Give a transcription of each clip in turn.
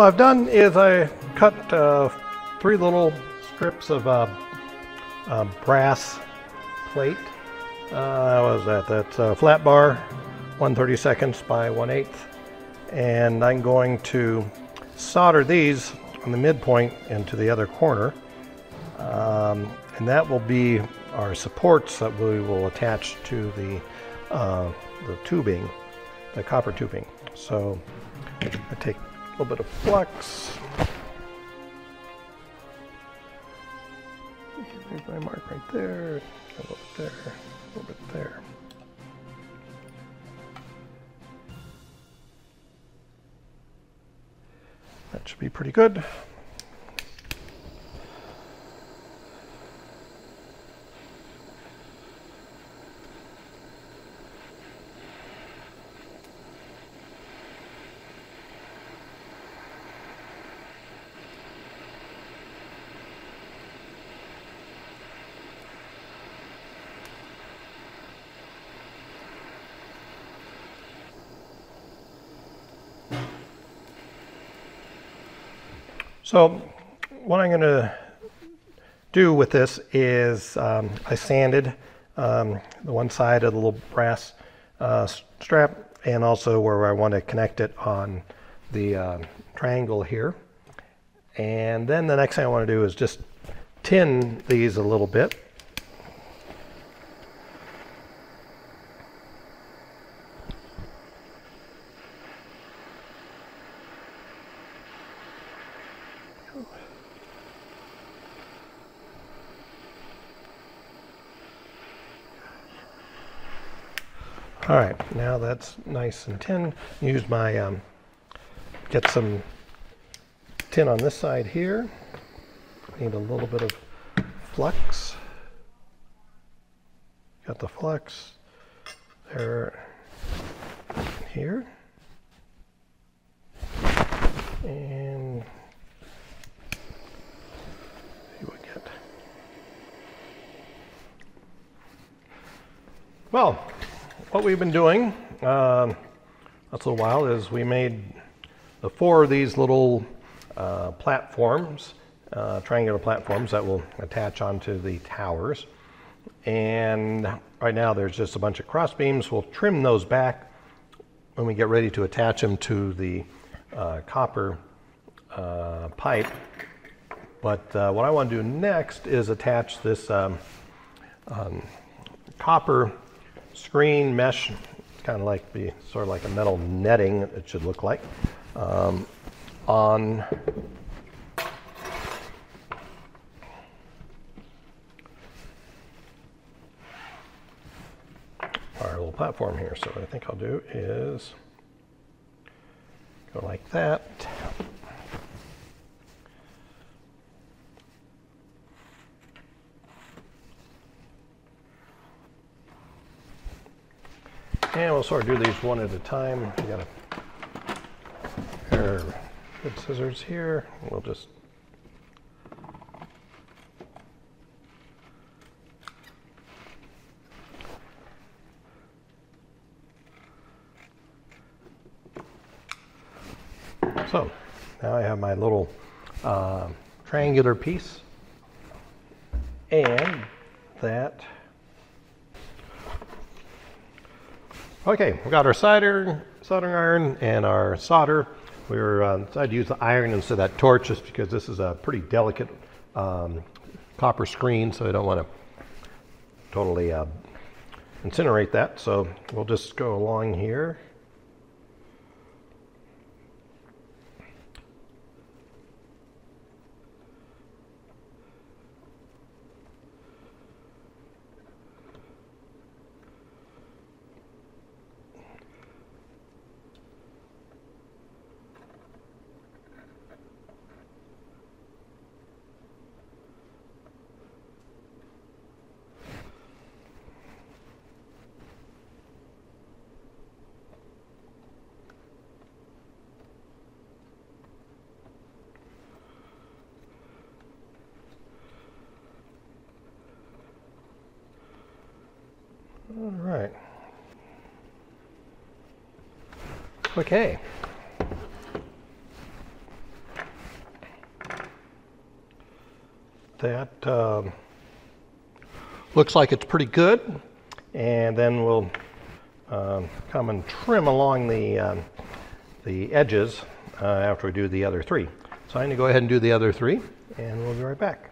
What I've done is I cut 3 little strips of brass plate. What was that? That's a flat bar, 1/32 by 1/8. And I'm going to solder these on the midpoint into the other corner. And that will be our supports that we will attach to the tubing, the copper tubing. So I take a little bit of flux. There's my mark right there, a little bit there, a little bit there. That should be pretty good. So what I'm going to do with this is I sanded the one side of the little brass strap, and also where I want to connect it on the triangle here. And then the next thing I want to do is just tin these a little bit. All right, now that's nice and tin. Use my, get some tin on this side here. Need a little bit of flux. Got the flux there, here. And see what we get. Well, what we've been doing that's a little while is we made the 4 of these little platforms, triangular platforms that will attach onto the towers. And right now there's just a bunch of cross beams. We'll trim those back when we get ready to attach them to the copper pipe. But what I want to do next is attach this copper screen mesh, kind of like sort of like a metal netting, it should look like, on our little platform here. So what I think I'll do is go like that. And we'll sort of do these one at a time. We got a pair of good scissors here. We'll just so now I have my little triangular piece, and that. Okay, we got our soldering iron and our solder. We were decided to use the iron instead of that torch just because this is a pretty delicate copper screen, so I don't want to totally incinerate that. So we'll just go along here. All right. Okay. that looks like it's pretty good, and then we'll come and trim along the edges after we do the other three. So I'm going to go ahead and do the other three, and we'll be right back.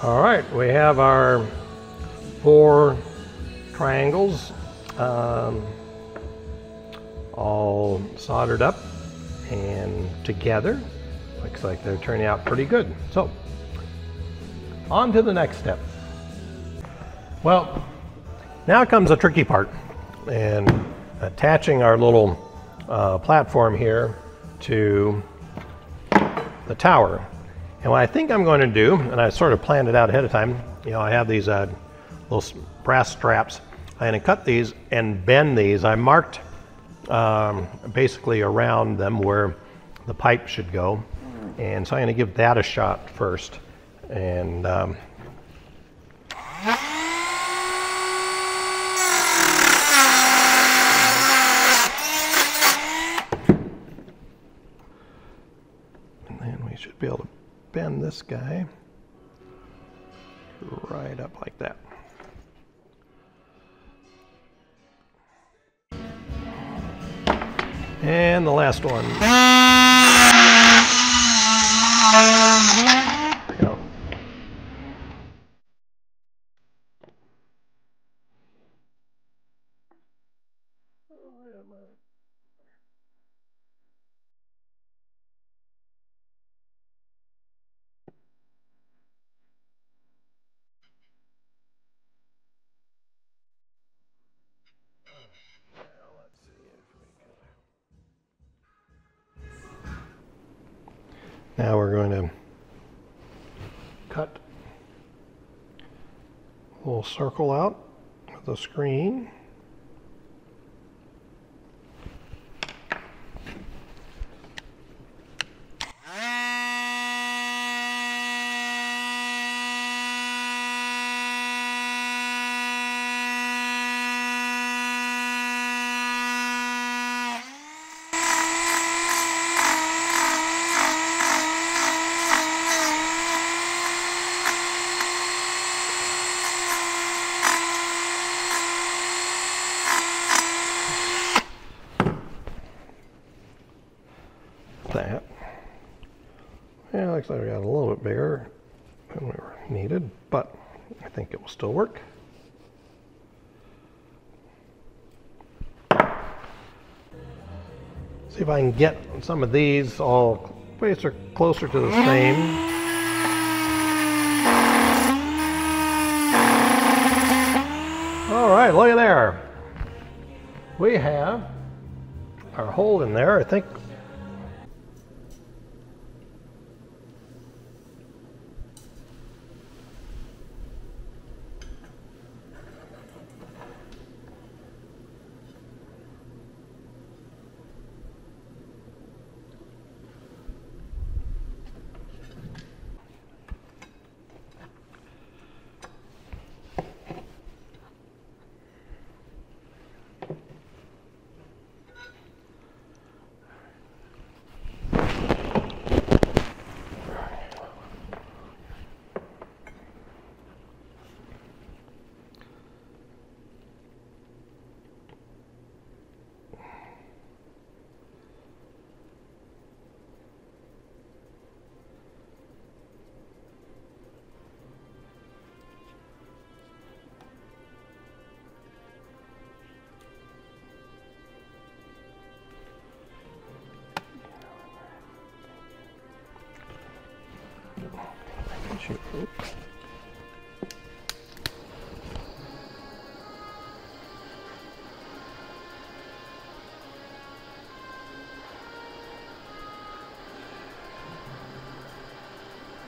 All right, we have our 4 triangles all soldered up and together. Looks like they're turning out pretty good. So, on to the next step. Well, now comes the tricky part, and attaching our little platform here to the tower. And what I think I'm going to do, and I sort of planned it out ahead of time, you know, I have these little brass straps. I'm going to cut these and bend these. I marked basically around them where the pipe should go. And so I'm going to give that a shot first. And then we should be able to bend this guy right up like that. And the last one. There we go. Now we're going to cut a little circle out with the screen. That. Yeah, looks like we got a little bit bigger than we were needed, but I think it will still work. See if I can get some of these all closer to the same. All right, look at there. We have our hole in there, I think.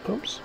Oops.